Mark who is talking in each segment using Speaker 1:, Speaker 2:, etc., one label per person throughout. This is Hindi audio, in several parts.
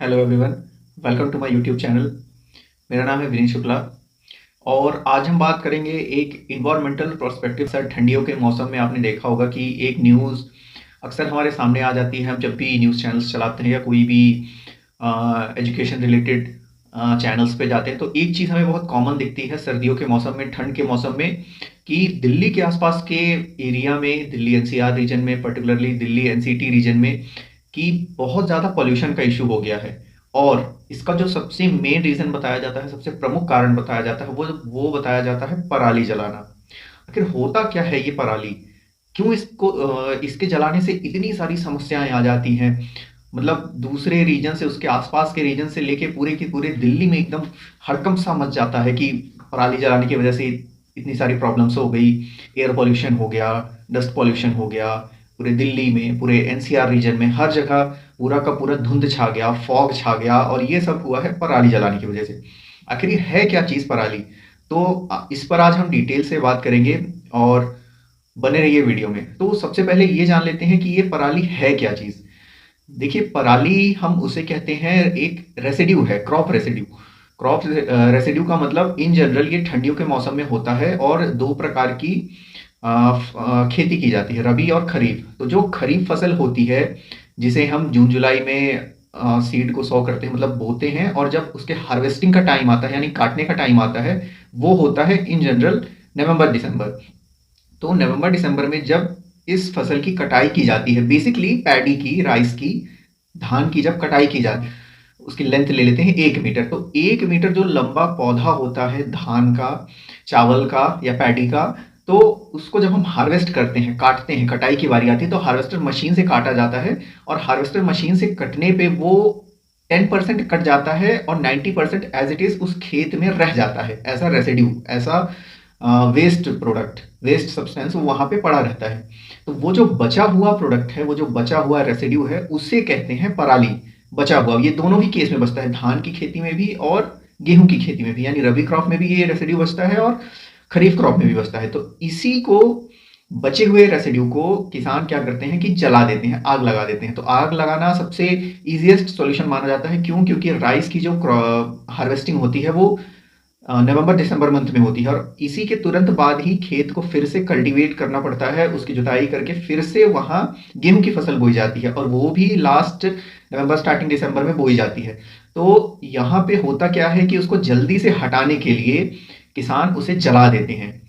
Speaker 1: Hello everyone, welcome to my YouTube channel. मेरा नाम है विनीत शुक्ला और आज हम बात करेंगे एक इन्वायरमेंटल पर्सपेक्टिव से। ठंडियों के मौसम में आपने देखा होगा कि एक न्यूज़ अक्सर हमारे सामने आ जाती है। हम जब भी न्यूज़ चैनल्स चलाते हैं या कोई भी एजुकेशन रिलेटेड चैनल्स पे जाते हैं तो एक चीज़ हमें बहुत कॉमन दिखती है सर्दियों के मौसम में, ठंड के मौसम में, कि दिल्ली के आसपास के एरिया में, दिल्ली एनसीआर रीजन में, पर्टिकुलरली दिल्ली एनसीटी रीजन में, कि बहुत ज़्यादा पॉल्यूशन का इशू हो गया है। और इसका जो सबसे मेन रीज़न बताया जाता है, सबसे प्रमुख कारण बताया जाता है, वो बताया जाता है पराली जलाना। आखिर होता क्या है ये पराली? क्यों इसके जलाने से इतनी सारी समस्याएं आ जाती हैं? मतलब दूसरे रीजन से, उसके आसपास के रीजन से लेके पूरे के पूरे दिल्ली में एकदम हड़कंप सा मच जाता है कि पराली जलाने की वजह से इतनी सारी प्रॉब्लम्स हो गई। एयर पॉल्यूशन हो गया, डस्ट पॉल्यूशन हो गया, पूरे दिल्ली में, पूरे एनसीआर रीजन में, हर जगह पूरा का पूरा धुंध छा गया, फॉग छा गया, और ये सब हुआ है पराली जलाने की वजह से। आखिर ये है क्या चीज़ पराली? तो इस पर आज हम डिटेल से बात करेंगे और बने रहिए वीडियो में। तो सबसे पहले ये जान लेते हैं कि ये पराली है क्या चीज़। देखिए, पराली हम उसे कहते हैं, एक रेसिड्यू है, क्रॉप रेसिड्यू। क्रॉप रेसिड्यू का मतलब इन जनरल ये ठंडियों के मौसम में होता है और दो प्रकार की खेती की जाती है, रबी और खरीफ। तो जो खरीफ फसल होती है, जिसे हम जून जुलाई में सीड को सो करते हैं, मतलब बोते हैं, और जब उसके हार्वेस्टिंग का टाइम आता है, यानी काटने का टाइम आता है, वो होता है इन जनरल नवंबर दिसंबर। तो नवंबर दिसंबर में जब इस फसल की कटाई की जाती है, बेसिकली पैडी की, राइस की, धान की जब कटाई की जाती है, उसकी लेंथ ले लेते हैं 1 मीटर। तो 1 मीटर जो लंबा पौधा होता है धान का, चावल का या पैडी का, तो उसको जब हम हार्वेस्ट करते हैं, काटते हैं, कटाई की बारी आती है, तो हार्वेस्टर मशीन से काटा जाता है। और हार्वेस्टर मशीन से कटने पे वो 10% कट जाता है और 90% एज इट इज उस खेत में रह जाता है, ऐसा रेसिड्यू, ऐसा वेस्ट प्रोडक्ट, वेस्ट सब्सटेंस वो वहां पे पड़ा रहता है। तो वो जो बचा हुआ प्रोडक्ट है, वो जो बचा हुआ रेसिड्यू है, उसे कहते हैं पराली। बचा हुआ, ये दोनों ही केस में बचता है, धान की खेती में भी और गेहूं की खेती में भी, यानी रबी क्रॉप में भी ये रेसिड्यू बचता है और खरीफ क्रॉप में भी बचता है। तो इसी को, बचे हुए रेसिड्यू को किसान क्या करते हैं कि जला देते हैं, आग लगा देते हैं। तो आग लगाना सबसे इजीएस्ट सॉल्यूशन माना जाता है। क्यों? क्योंकि राइस की जो हार्वेस्टिंग होती है वो नवंबर दिसंबर मंथ में होती है, और इसी के तुरंत बाद ही खेत को फिर से कल्टीवेट करना पड़ता है, उसकी जुताई करके फिर से वहां गेहूं की फसल बोई जाती है, और वो भी लास्ट नवंबर स्टार्टिंग दिसंबर में बोई जाती है। तो यहाँ पे होता क्या है कि उसको जल्दी से हटाने के लिए किसान उसे जला देते हैं।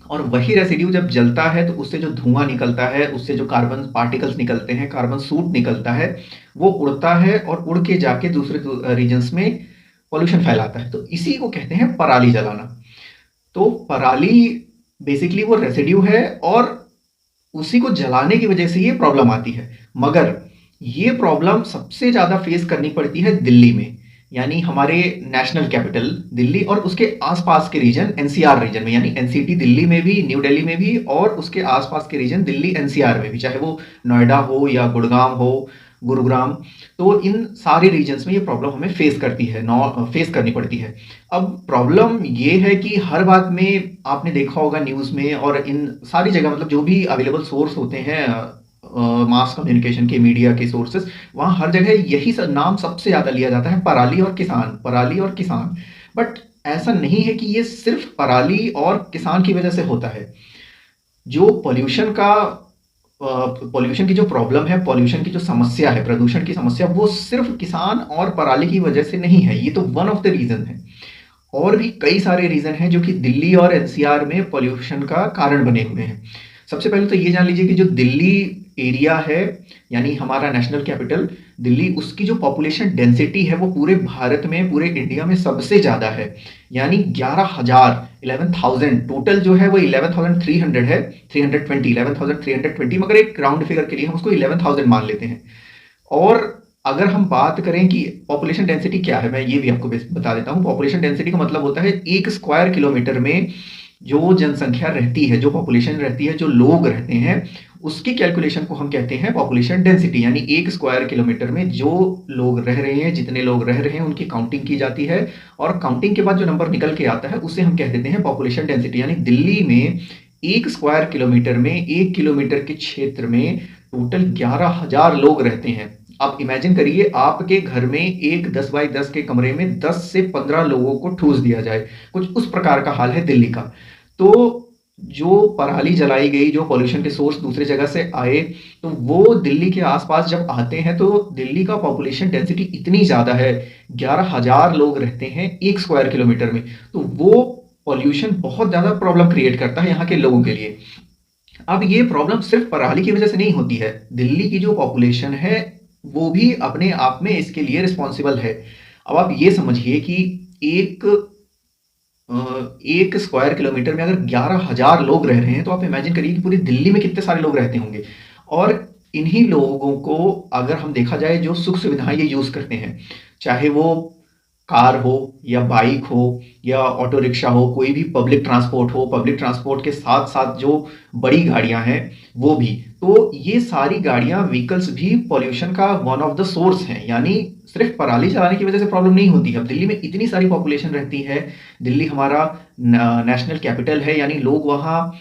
Speaker 1: और वही रेसिड्यू जब जलता है तो उससे जो धुआं निकलता है, उससे जो कार्बन पार्टिकल्स निकलते हैं, कार्बन सूट निकलता है, वो उड़ता है और उड़ के जाके दूसरे रीजन्स में पॉल्यूशन फैलाता है। तो इसी को कहते हैं पराली जलाना। तो पराली बेसिकली वो रेसिड्यू है, और उसी को जलाने की वजह से ये प्रॉब्लम आती है। मगर ये प्रॉब्लम सबसे ज्यादा फेस करनी पड़ती है दिल्ली में, यानी हमारे नेशनल कैपिटल दिल्ली और उसके आसपास के रीजन, एनसीआर रीजन में, यानी एनसीटी दिल्ली में भी, न्यू दिल्ली में भी, और उसके आसपास के रीजन दिल्ली एनसीआर में भी, चाहे वो नोएडा हो या गुड़गांव हो, गुरुग्राम। तो इन सारे रीजन्स में ये प्रॉब्लम हमें फेस करनी पड़ती है। अब प्रॉब्लम ये है कि हर बात में आपने देखा होगा न्यूज़ में और इन सारी जगह, मतलब जो भी अवेलेबल सोर्स होते हैं, मास कम्युनिकेशन के, मीडिया के सोर्सेस, वहाँ हर जगह यही नाम सबसे ज़्यादा लिया जाता है, पराली और किसान, पराली और किसान। बट ऐसा नहीं है कि ये सिर्फ पराली और किसान की वजह से होता है। जो पॉल्यूशन की जो प्रॉब्लम है, पॉल्यूशन की जो समस्या है, प्रदूषण की समस्या, वो सिर्फ किसान और पराली की वजह से नहीं है। ये तो वन ऑफ द रीजन है। और भी कई सारे रीजन हैं जो कि दिल्ली और एनसीआर में पॉल्यूशन का कारण बने हुए हैं। सबसे पहले तो ये जान लीजिए कि जो दिल्ली एरिया है, यानी हमारा नेशनल कैपिटल दिल्ली, उसकी जो पॉपुलेशन डेंसिटी है वो पूरे भारत में, पूरे इंडिया में सबसे ज्यादा है। यानी 11,000, 11,000 टोटल जो है वो 11,300 है, 320, 11,320, मगर एक राउंड फिगर के लिए हम उसको 11,000 मान लेते हैं। और अगर हम बात करें कि पॉपुलेशन डेंसिटी क्या है, मैं ये भी आपको बता देता हूँ। पॉपुलेशन डेंसिटी का मतलब होता है 1 स्क्वायर किलोमीटर में जो जनसंख्या रहती है, जो पॉपुलेशन रहती है, जो लोग रहते हैं, उसकी कैलकुलेशन को हम कहते हैं पॉपुलेशन डेंसिटी। यानी 1 स्क्वायर किलोमीटर में जो लोग रह रहे हैं, जितने लोग रह रहे हैं, उनकी काउंटिंग की जाती है, और काउंटिंग के बाद जो नंबर निकल के आता है उसे हम कह देते हैं पॉपुलेशन डेंसिटी। यानी दिल्ली में 1 स्क्वायर किलोमीटर में, 1 किलोमीटर के क्षेत्र में टोटल 11,000 लोग रहते हैं। आप इमेजिन करिए आपके घर में एक 10 बाई 10 के कमरे में 10 से 15 लोगों को ठूस दिया जाए, कुछ उस प्रकार का हाल है दिल्ली का। तो जो पराली जलाई गई, जो पॉल्यूशन के सोर्स दूसरी जगह से आए, तो वो दिल्ली के आस-पास जब आते हैं तो दिल्ली का पॉपुलेशन डेंसिटी इतनी ज़्यादा है, 11,000 लोग रहते हैं 1 स्क्वायर किलोमीटर में, तो वो पॉल्यूशन बहुत ज़्यादा प्रॉब्लम क्रिएट करता है यहाँ के लोगों के लिए। अब ये प्रॉब्लम सिर्फ पराली की वजह से नहीं होती है, दिल्ली की जो पॉपुलेशन है वो भी अपने आप में इसके लिए रिस्पॉन्सिबल है। अब आप ये समझिए कि एक 1 स्क्वायर किलोमीटर में अगर 11,000 लोग रह रहे हैं, तो आप इमेजिन करिए कि पूरी दिल्ली में कितने सारे लोग रहते होंगे। और इन्हीं लोगों को अगर हम देखा जाए जो सुख सुविधाएं ये यूज़ करते हैं, चाहे वो कार हो या बाइक हो या ऑटो रिक्शा हो, कोई भी पब्लिक ट्रांसपोर्ट हो, पब्लिक ट्रांसपोर्ट के साथ-साथ जो बड़ी गाड़ियाँ हैं, वो भी। तो ये सारी गाड़ियाँ, व्हीकल्स भी पॉल्यूशन का वन ऑफ द सोर्स हैं, यानी सिर्फ पराली जलाने की वजह से प्रॉब्लम नहीं होती है। अब दिल्ली में इतनी सारी पॉपुलेशन रहती है, दिल्ली हमारा नेशनल कैपिटल है, यानी लोग वहाँ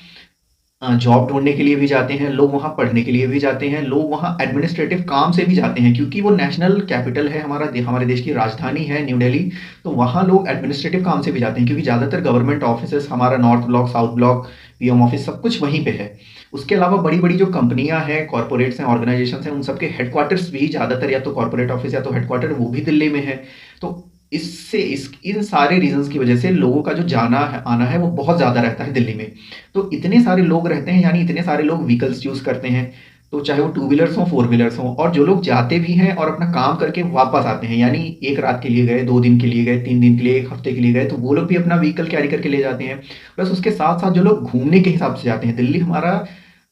Speaker 1: जॉब ढूँढने के लिए भी जाते हैं, लोग वहाँ पढ़ने के लिए भी जाते हैं, लोग वहाँ एडमिनिस्ट्रेटिव काम से भी जाते हैं, क्योंकि वो नेशनल कैपिटल है, हमारे देश की राजधानी है न्यू दिल्ली, तो वहाँ लोग एडमिनिस्ट्रेटिव काम से भी जाते हैं, क्योंकि ज़्यादातर गवर्नमेंट ऑफिसेज़ हमारा north block, south block, PM office सब कुछ वहीं पे है। उसके अलावा बड़ी-बड़ी जो कंपनियाँ हैं, कॉर्पोरेट्स हैं, ऑर्गनाइजेशंस हैं, उन सबके हेडक्वार्टर्स भी ज़्यादातर या तो कॉर्पोरेट ऑफिस या तो हेडक्वार्टर वो भी दिल्ली में है। तो इससे इस इन सारे रीज़न्स की वजह से लोगों का जो जाना है, आना है, वो बहुत ज़्यादा रहता है दिल्ली में। तो इतने सारे लोग रहते हैं, यानी इतने सारे लोग व्हीकल्स यूज़ करते हैं, तो चाहे वो टू व्हीलर्स हों, फोर व्हीलर्स हों, और जो लोग जाते भी हैं और अपना काम करके वापस आते हैं, यानी 1 रात के लिए गए, 2 दिन के लिए गए, 3 दिन के लिए, 1 हफ्ते के लिए गए, तो वो लोग भी अपना व्हीकल कैरी करके ले जाते हैं। प्लस उसके साथ-साथ जो लोग घूमने के हिसाब से जाते हैं, दिल्ली हमारा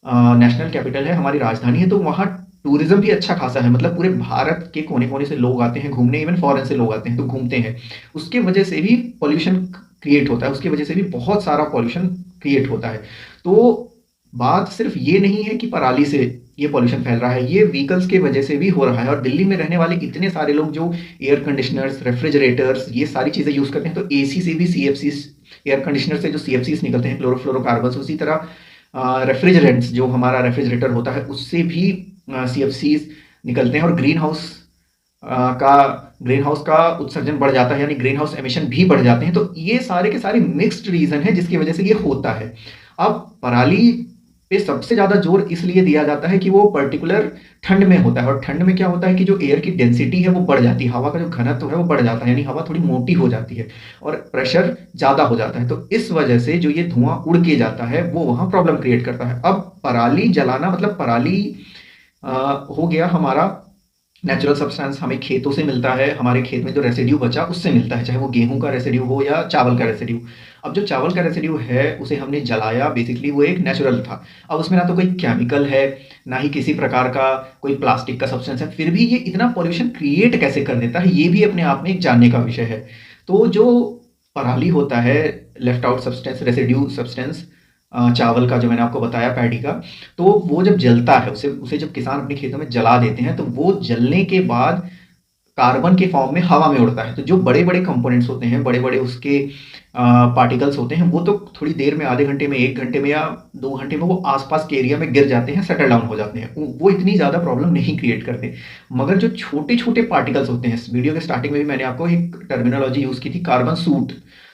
Speaker 1: नेशनल कैपिटल है, हमारी राजधानी है, तो वहाँ टूरिज़्म भी अच्छा खासा है, मतलब पूरे भारत के कोने-कोने से लोग आते हैं घूमने, इवन फॉरेन से लोग आते हैं, तो घूमते हैं। उसके वजह से भी पॉल्यूशन क्रिएट होता है, उसकी वजह से भी बहुत सारा पॉल्यूशन क्रिएट होता है। तो बात सिर्फ ये नहीं है कि पराली से ये पॉल्यूशन फैल रहा है, ये व्हीकल्स की वजह से भी हो रहा है। और दिल्ली में रहने वाले इतने सारे लोग जो एयर कंडीशनर्स, रेफ्रिजरेटर्स, ये सारी चीज़ें यूज़ करते हैं, तो एसी से भी सीएफसीज़, एयर कंडीशनर से जो सीएफसीज़ निकलते हैं, क्लोरोफ्लोरोकार्बन्स, उसी तरह रेफ्रिजरेंट्स, जो हमारा रेफ्रिजरेटर होता है, उससे भी सीएफसीज़ निकलते हैं, और का ग्रीन हाउस का उत्सर्जन बढ़ जाता है, यानी ग्रीन हाउस एमिशन भी बढ़ जाते हैं। तो ये सारे के सारे मिक्स्ड रीज़न है जिसकी वजह से ये होता है। अब पराली पे सबसे ज़्यादा जोर इसलिए दिया जाता है कि वो पर्टिकुलर ठंड में होता है, और ठंड में क्या होता है कि जो एयर की डेंसिटी है वो बढ़ जाती है, हवा का जो घनत्व है वो बढ़ जाता है, यानी हवा थोड़ी मोटी हो जाती है और प्रेशर ज़्यादा हो जाता है। तो इस वजह से जो ये धुआं उड़ के जाता है वो वहाँ प्रॉब्लम क्रिएट करता है। अब पराली जलाना मतलब पराली हो गया हमारा नेचुरल सब्सटेंस, हमें खेतों से मिलता है, हमारे खेत में जो रेसिड्यू बचा उससे मिलता है, चाहे वो गेहूँ का रेसिड्यू हो या चावल का रेसिड्यू। अब जो चावल का रेसिड्यू है उसे हमने जलाया, बेसिकली वो एक नेचुरल था। अब उसमें ना तो कोई केमिकल है, ना ही किसी प्रकार का कोई प्लास्टिक का सब्सटेंस है, फिर भी ये इतना पॉल्यूशन क्रिएट कैसे कर देता है, ये भी अपने आप में एक जानने का विषय है। तो जो पराली होता है, left out substance, residue substance, चावल का जो मैंने आपको बताया, पैडी का, तो वो जब जलता है, उसे उसे जब किसान अपने खेतों में जला देते हैं, तो वो जलने के बाद कार्बन के फॉर्म में हवा में उड़ता है। तो जो बड़े-बड़े कंपोनेंट्स होते हैं, बड़े-बड़े उसके पार्टिकल्स होते हैं, वो तो थोड़ी देर में, आधे घंटे में, 1 घंटे में या 2 घंटे में वो आस-पास के एरिया में गिर जाते हैं, सेटल डाउन हो जाते हैं। वो इतनी ज़्यादा प्रॉब्लम नहीं क्रिएट करते। मगर जो छोटे-छोटे पार्टिकल्स होते हैं, वीडियो के स्टार्टिंग में भी मैंने आपको एक टर्मिनोलॉजी यूज़ की थी, कार्बन सूट।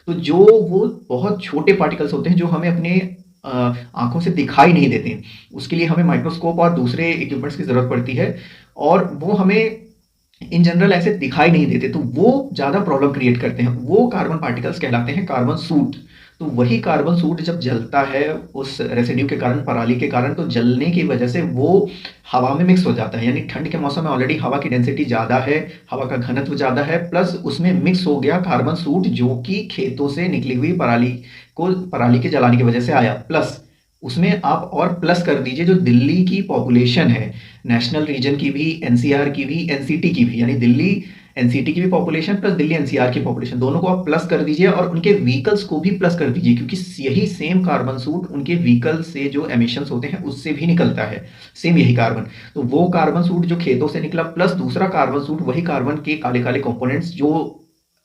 Speaker 1: तो जो वो बहुत छोटे पार्टिकल्स होते हैं जो हमें अपने आँखों से दिखाई नहीं देते हैं, उसके लिए हमें माइक्रोस्कोप और दूसरे इक्विपमेंट्स की ज़रूरत पड़ती है, और वो हमें इन जनरल ऐसे दिखाई नहीं देते, तो वो ज़्यादा प्रॉब्लम क्रिएट करते हैं। वो कार्बन पार्टिकल्स कहलाते हैं कार्बन सूट। तो वही कार्बन सूट जब जलता है उस रेसिड्यू के कारण, पराली के कारण, तो जलने की वजह से वो हवा में मिक्स हो जाता है, यानी ठंड के मौसम में ऑलरेडी हवा की डेंसिटी ज़्यादा है, हवा का घनत्व ज़्यादा है, प्लस उसमें मिक्स हो गया कार्बन सूट जो कि खेतों से निकली हुई पराली के जलाने की वजह से आया। प्लस उसमें आप और प्लस कर दीजिए जो दिल्ली की पॉपुलेशन है, नेशनल रीजन की भी, एनसीआर की भी, एनसीटी की भी, यानी दिल्ली एनसीटी की भी पॉपुलेशन प्लस दिल्ली एनसीआर की पॉपुलेशन, दोनों को आप प्लस कर दीजिए, और उनके व्हीकल्स को भी प्लस कर दीजिए, क्योंकि यही सेम कार्बन सूट उनके व्हीकल से जो एमिशंस होते हैं उससे भी निकलता है, सेम यही कार्बन। तो वो कार्बन सूट जो खेतों से निकला, प्लस दूसरा कार्बन सूट, वही कार्बन के काले काले कंपोनेंट्स जो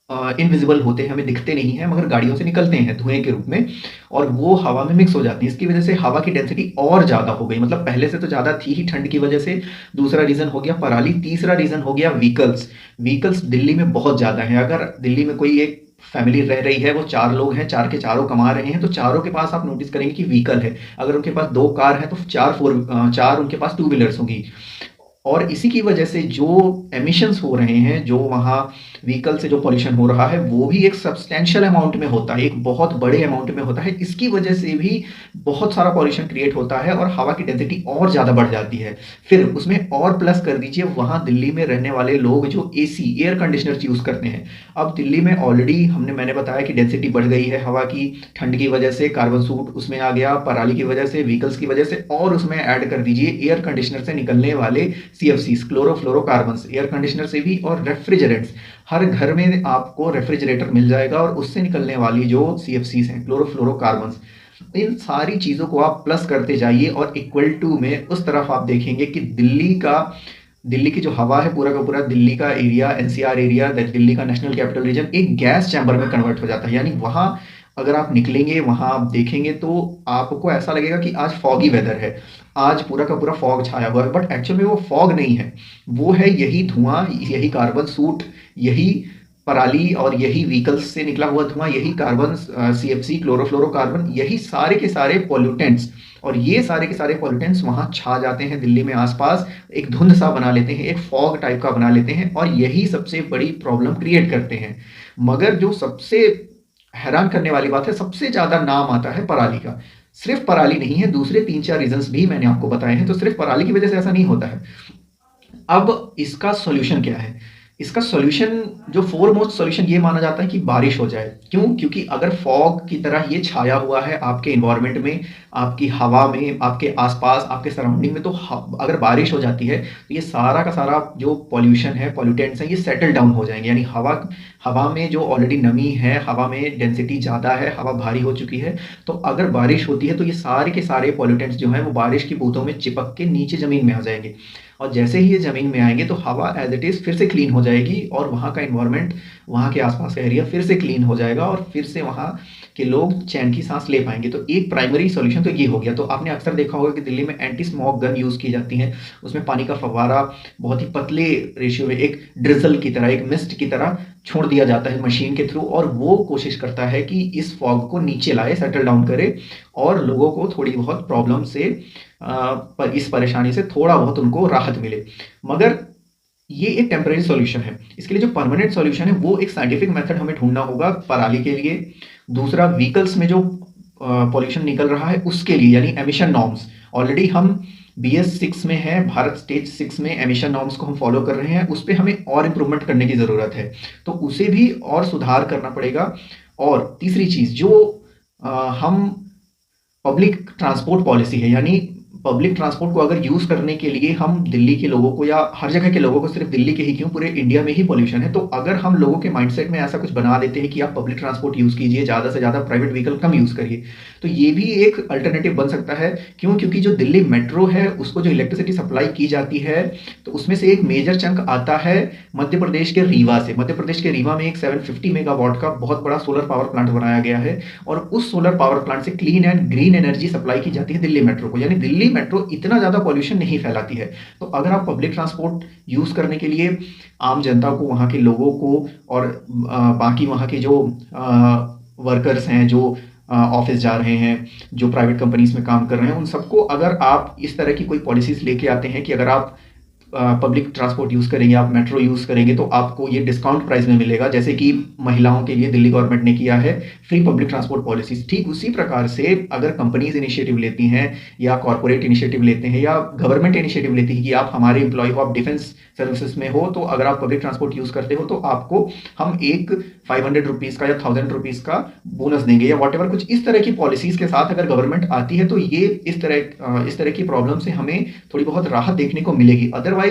Speaker 1: इनविजिबल होते हैं, हमें दिखते नहीं हैं, मगर गाड़ियों से निकलते हैं धुएँ के रूप में और वो हवा में मिक्स हो जाती हैं। इसकी वजह से हवा की डेंसिटी और ज़्यादा हो गई, मतलब पहले से तो ज़्यादा थी ही ठंड की वजह से। दूसरा रीज़न हो गया पराली, तीसरा रीज़न हो गया व्हीकल्स। व्हीकल्स दिल्ली में बहुत ज़्यादा हैं। अगर दिल्ली में कोई एक फैमिली रह रही है, वो 4 लोग हैं, 4 के चारों कमा रहे हैं, तो चारों के पास आप नोटिस करेंगे कि व्हीकल है। अगर उनके पास 2 कार हैं, तो 4 उनके पास टू व्हीलर्स होंगी। और इसी की वजह से जो एमिशंस हो रहे हैं, जो वहाँ व्हीकल से जो पॉल्यूशन हो रहा है, वो भी एक सब्सटैंशियल अमाउंट में होता है, एक बहुत बड़े अमाउंट में होता है। इसकी वजह से भी बहुत सारा पॉल्यूशन क्रिएट होता है और हवा की डेंसिटी और ज़्यादा बढ़ जाती है। फिर उसमें और प्लस कर दीजिए वहाँ दिल्ली में रहने वाले लोग जो एसी, एयर कंडीशनर्स यूज़ करते हैं। अब दिल्ली में ऑलरेडी मैंने बताया कि डेंसिटी बढ़ गई है हवा की, ठंड की वजह से कार्बन सूट उसमें आ गया, पराली की वजह से, व्हीकल्स की वजह से, और उसमें ऐड कर दीजिए एयर कंडीशनर से निकलने वाले सीएफसीज, क्लोरोफ्लोरोकार्बन्स, एयर कंडीशनर से भी, और रेफ्रिजरेंट्स। हर घर में आपको रेफ्रिजरेटर मिल जाएगा और उससे निकलने वाली जो सीएफसीज हैं, क्लोरोफ्लोरोकार्बन्स, इन सारी चीज़ों को आप प्लस करते जाइए और इक्वल टू में उस तरफ आप देखेंगे कि दिल्ली की जो हवा है, पूरा का पूरा दिल्ली का एरिया, एनसीआर एरिया, दिल्ली का नेशनल कैपिटल रीजन एक गैस चैम्बर में कन्वर्ट हो जाता है। यानी वहाँ अगर आप निकलेंगे, वहाँ आप देखेंगे तो आपको ऐसा लगेगा कि आज फॉगी वेदर है, आज पूरा का पूरा फॉग छाया हुआ है, बट एक्चुअल में वो फॉग नहीं है, वो है यही धुआं, यही कार्बन सूट, यही पराली और यही व्हीकल्स से निकला हुआ धुआं, यही कार्बन, सीएफसी, क्लोरोफ्लोरोकार्बन, यही सारे के सारे पॉल्यूटेंट्स। और ये सारे के सारे पॉल्यूटेंट्स वहाँ छा जाते हैं दिल्ली में आसपास, एक धुंध सा बना लेते हैं, एक फॉग टाइप का बना लेते हैं, और यही सबसे बड़ी प्रॉब्लम क्रिएट करते हैं। मगर जो सबसे हैरान करने वाली बात है, सबसे ज़्यादा नाम आता है पराली का। सिर्फ पराली नहीं है, दूसरे 3-4 रीजंस भी मैंने आपको बताए हैं, तो सिर्फ पराली की वजह से ऐसा नहीं होता है। अब इसका सॉल्यूशन क्या है? इसका सॉल्यूशन, जो फोरमोस्ट सॉल्यूशन ये माना जाता है कि बारिश हो जाए। क्यों? क्योंकि अगर फॉग की तरह ये छाया हुआ है आपके एनवायरनमेंट में, आपकी हवा में, आपके आसपास, आपके सराउंडिंग में, तो अगर बारिश हो जाती है तो ये सारा का सारा जो पॉल्यूशन है, पॉल्यूटेंट्स हैं, ये सेटल डाउन हो जाएंगे। यानी हवा में जो ऑलरेडी नमी है, हवा में डेंसिटी ज़्यादा है, हवा भारी हो चुकी है, तो अगर बारिश होती है तो ये सारे के सारे पॉल्यूटेंट्स जो हैं वो बारिश की बूंदों में चिपक के नीचे ज़मीन में आ जाएंगे। और जैसे ही ये ज़मीन में आएंगे तो हवा एज इट इज़ फिर से क्लीन हो जाएगी, और वहाँ का इन्वायरमेंट, वहाँ के आसपास का एरिया फिर से क्लीन हो जाएगा, और फिर से वहाँ के लोग चैन की सांस ले पाएंगे। तो एक प्राइमरी सॉल्यूशन तो ये हो गया। तो आपने अक्सर देखा होगा कि दिल्ली में एंटी स्मॉग गन यूज़ की जाती हैं, उसमें पानी का फव्वारा बहुत ही पतले रेशियो में, एक ड्रिजल की तरह, एक मिस्ट की तरह छोड़ दिया जाता है मशीन के थ्रू, और वो कोशिश करता है कि इस फॉग को नीचे लाए, सेटल डाउन करे, और लोगों को थोड़ी बहुत प्रॉब्लम से, पर इस परेशानी से थोड़ा बहुत उनको राहत मिले। मगर ये एक टेम्परेरी सॉल्यूशन है। इसके लिए जो परमानेंट सॉल्यूशन है वो एक साइंटिफिक मेथड हमें ढूंढना होगा पराली के लिए। दूसरा, व्हीकल्स में जो पॉल्यूशन निकल रहा है उसके लिए, यानी एमिशन नॉर्म्स। ऑलरेडी हम BS6 में है, भारत स्टेज 6 में एमिशन नॉर्म्स को हम फॉलो कर रहे हैं, उस पर हमें और इम्प्रूवमेंट करने की ज़रूरत है, तो उसे भी और सुधार करना पड़ेगा। और तीसरी चीज़ जो हम पब्लिक ट्रांसपोर्ट पॉलिसी है, यानी पब्लिक ट्रांसपोर्ट को अगर यूज़ करने के लिए हम दिल्ली के लोगों को, या हर जगह के लोगों को, सिर्फ दिल्ली के ही क्यों, पूरे इंडिया में ही पॉल्यूशन है, तो अगर हम लोगों के माइंडसेट में ऐसा कुछ बना देते हैं कि आप पब्लिक ट्रांसपोर्ट यूज़ कीजिए, ज़्यादा से ज़्यादा प्राइवेट व्हीकल कम यूज़ करिए, तो ये भी एक अल्टरनेटिव बन सकता है। क्यों? क्योंकि जो दिल्ली मेट्रो है उसको जो इलेक्ट्रिसिटी सप्लाई की जाती है, तो उसमें से एक मेजर चंक आता है मध्य प्रदेश के रीवा से। मध्य प्रदेश के रीवा में एक 750 मेगावाट का बहुत बड़ा सोलर पावर प्लांट बनाया गया है, और उस सोलर पावर प्लांट से clean and green energy supply की जाती है दिल्ली मेट्रो को। यानी दिल्ली मेट्रो इतना ज़्यादा पॉल्यूशन नहीं फैलाती है। तो अगर आप पब्लिक ट्रांसपोर्ट यूज़ करने के लिए आम जनता को, वहाँ के लोगों को, और बाकी वहाँ के जो वर्कर्स हैं, जो ऑफिस जा रहे हैं, जो प्राइवेट कंपनीज में काम कर रहे हैं, उन सबको अगर आप इस तरह की कोई पॉलिसीज लेके आते हैं कि अगर आप पब्लिक ट्रांसपोर्ट यूज़ करेंगे, आप मेट्रो यूज़ करेंगे, तो आपको ये डिस्काउंट प्राइस में मिलेगा, जैसे कि महिलाओं के लिए दिल्ली गवर्नमेंट ने किया है फ्री पब्लिक ट्रांसपोर्ट पॉलिसीज। ठीक उसी प्रकार से अगर कंपनीज इनिशिएटिव लेती हैं, या कॉर्पोरेट इनिशिएटिव लेते हैं, या गवर्नमेंट इनिशिएटिव लेती है कि आप हमारे एम्प्लॉय हो, आप डिफेंस सर्विसेज में हो, तो अगर आप पब्लिक ट्रांसपोर्ट यूज़ करते हो तो आपको हम एक 500 रुपीज़ का या 1000 रुपीज़ का बोनस देंगे, या वॉट एवर, कुछ इस तरह की पॉलिसीज़ के साथ अगर गवर्नमेंट आती है, तो ये इस तरह की प्रॉब्लम से हमें थोड़ी बहुत राहत देखने को मिलेगी। अदरवाइज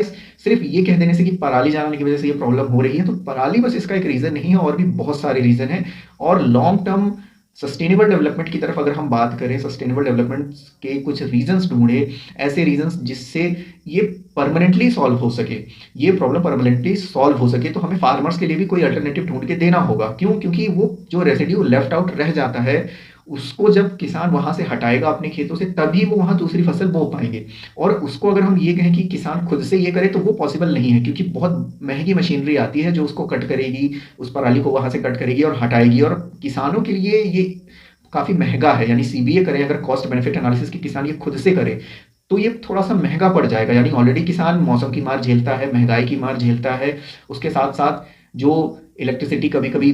Speaker 1: सिर्फ ये कह देने से कि पराली जलाने की वजह से ये प्रॉब्लम हो रही है, तो पराली बस इसका एक रीज़न नहीं है, और भी बहुत सारे रीज़न हैं। और लॉन्ग टर्म सस्टेनेबल डेवलपमेंट की तरफ अगर हम बात करें, सस्टेनेबल डेवलपमेंट के कुछ रीजंस ढूंढे, ऐसे रीजंस जिससे ये परमानेंटली सॉल्व हो सके, ये प्रॉब्लम परमानेंटली सॉल्व हो सके, तो हमें फार्मर्स के लिए भी कोई अल्टरनेटिव ढूंढ के देना होगा। क्यों? क्योंकि वो जो रेसिड्यू लेफ्ट आउट रह जाता है, उसको जब किसान वहां से हटाएगा अपने खेतों से, तभी वो वहां दूसरी फसल बो पाएंगे। और उसको अगर हम ये कहें कि किसान खुद से ये करे, तो वो पॉसिबल नहीं है, क्योंकि बहुत महंगी मशीनरी आती है जो उसको कट करेगी, उस पराली को वहां से कट करेगी और हटाएगी, और किसानों के लिए ये काफी महंगा है। यानी सीबीए करें अगर, कॉस्ट बेनिफिट एनालिसिस की किसान ये खुद से करे, तो ये थोड़ा सा महंगा पड़ जाएगा। यानी ऑलरेडी किसान मौसम की मार झेलता है, महंगाई की मार झेलता है, उसके साथ साथ जो इलेक्ट्रिसिटी कभी कभी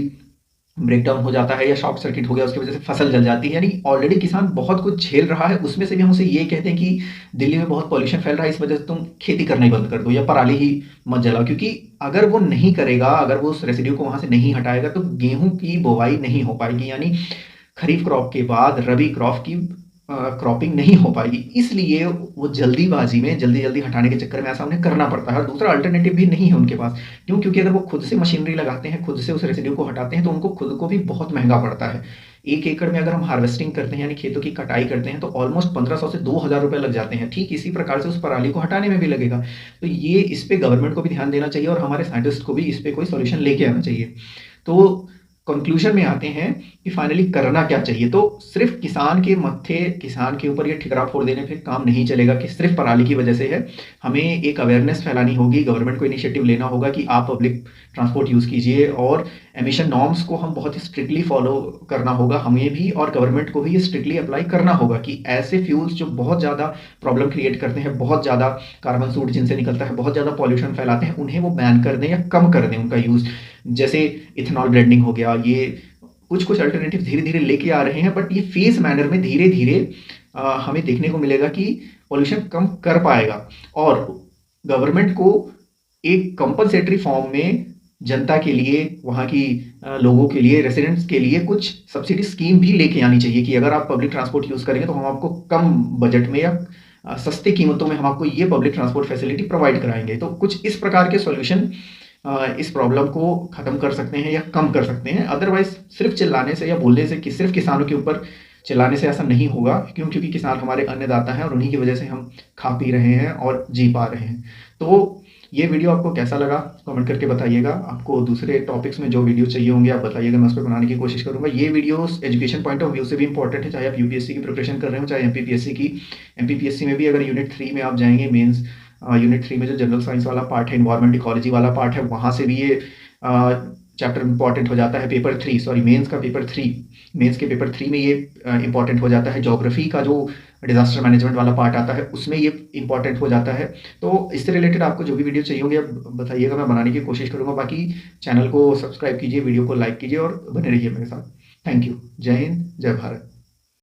Speaker 1: ब्रेकडाउन हो जाता है या शॉर्ट सर्किट हो गया, उसकी वजह से फसल जल जाती है। यानी ऑलरेडी किसान बहुत कुछ झेल रहा है, उसमें से भी हम उसे ये कहते हैं कि दिल्ली में बहुत पॉल्यूशन फैल रहा है, इस वजह से तुम खेती करना ही बंद कर दो या पराली ही मत जलाओ। क्योंकि अगर वो नहीं करेगा, अगर वो उस रेसिड्यू को वहां से नहीं हटाएगा, तो गेहूं की बुवाई नहीं हो पाएगी। यानी खरीफ क्रॉप के बाद रबी क्रॉप की क्रॉपिंग नहीं हो पाएगी। इसलिए वो जल्दीबाजी में जल्दी जल्दी हटाने के चक्कर में ऐसा उन्हें करना पड़ता है, और दूसरा अल्टरनेटिव भी नहीं है उनके पास। क्यों? क्योंकि अगर वो खुद से मशीनरी लगाते हैं, खुद से उस रेसिड्यू को हटाते हैं, तो उनको खुद को भी बहुत महंगा पड़ता है। 1 एकड़ में अगर हम हार्वेस्टिंग करते हैं, यानी खेतों की कटाई करते हैं, तो ऑलमोस्ट 1500 से 2000 रुपए लग जाते हैं। ठीक इसी प्रकार से उस पराली को हटाने में भी लगेगा। तो ये इस पे गवर्नमेंट को भी ध्यान देना चाहिए, और हमारे साइंटिस्ट को भी इस पे कोई सोल्यूशन लेके आना चाहिए। तो कंक्लूजन में आते हैं कि फाइनली करना क्या चाहिए। तो सिर्फ किसान के मत्थे, किसान के ऊपर ये ठिकरा फोड़ देने पे काम नहीं चलेगा कि सिर्फ पराली की वजह से है। हमें एक अवेयरनेस फैलानी होगी, गवर्नमेंट को इनिशिएटिव लेना होगा कि आप पब्लिक ट्रांसपोर्ट यूज कीजिए, और एमिशन नॉर्म्स को हम बहुत ही स्ट्रिक्टली फॉलो करना होगा हमें भी, और गवर्नमेंट को भी ये स्ट्रिक्टली अप्लाई करना होगा कि ऐसे फ्यूल्स जो बहुत ज़्यादा प्रॉब्लम क्रिएट करते हैं, बहुत ज़्यादा कार्बन सूट जिनसे निकलता है, बहुत ज़्यादा पॉल्यूशन फैलाते हैं, उन्हें वो बैन कर दें या कम कर दें उनका यूज़। जैसे इथेनॉल ब्लेंडिंग हो गया, ये कुछ कुछ अल्टरनेटिव धीरे धीरे लेके आ रहे हैं, बट ये फेज मैनर में धीरे धीरे हमें देखने को मिलेगा कि पॉल्यूशन कम कर पाएगा। और गवर्नमेंट को एक कंपनसेटरी फॉर्म में जनता के लिए, वहाँ की लोगों के लिए, रेसिडेंट्स के लिए कुछ सब्सिडी स्कीम भी लेके आनी चाहिए कि अगर आप पब्लिक ट्रांसपोर्ट यूज करेंगे, तो हम आपको कम बजट में या सस्ते कीमतों में हम आपको ये पब्लिक ट्रांसपोर्ट फैसिलिटी प्रोवाइड कराएंगे। तो कुछ इस प्रकार के सॉल्यूशन इस प्रॉब्लम को खत्म कर सकते हैं या कम कर सकते हैं। अदरवाइज सिर्फ चिल्लाने से या बोलने से, कि सिर्फ किसानों के ऊपर चिल्लाने से ऐसा नहीं होगा। क्यों? क्योंकि किसान हमारे अन्नदाता हैं, और उन्हीं की वजह से हम खा पी रहे हैं और जी पा रहे हैं। तो ये वीडियो आपको कैसा लगा कमेंट करके बताइएगा। आपको दूसरे टॉपिक्स में जो वीडियो चाहिए होंगे आप बताइएगा, मैं उस पर बनाने की कोशिश करूंगा। ये videos education point of view से भी इंपॉर्टेंट है, चाहे आप यूपीएससी की प्रिपरेशन कर रहे हो, चाहे एमपीपीएससी की। एमपीपीएससी में भी अगर यूनिट 3 में आप जाएंगे, मेंस यूनिट 3 में जो जनरल साइंस वाला पार्ट है, इन्वायरमेंट इकोलॉजी वाला पार्ट है, वहाँ से भी ये चैप्टर इंपॉर्टेंट हो जाता है। पेपर 3, सॉरी मेंस का पेपर 3, मेंस के पेपर 3 में ये इंपॉर्टेंट हो जाता है। ज्योग्राफी का जो डिजास्टर मैनेजमेंट वाला पार्ट आता है, उसमें ये इंपॉर्टेंट हो जाता है। तो इससे रिलेटेड आपको जो भी वीडियो चाहिए होंगे आप बताइएगा, मैं बनाने की कोशिश करूंगा। बाकी चैनल को सब्सक्राइब कीजिए, वीडियो को लाइक कीजिए और बने रहिए मेरे साथ। Thank you. जय हिंद, जय भारत।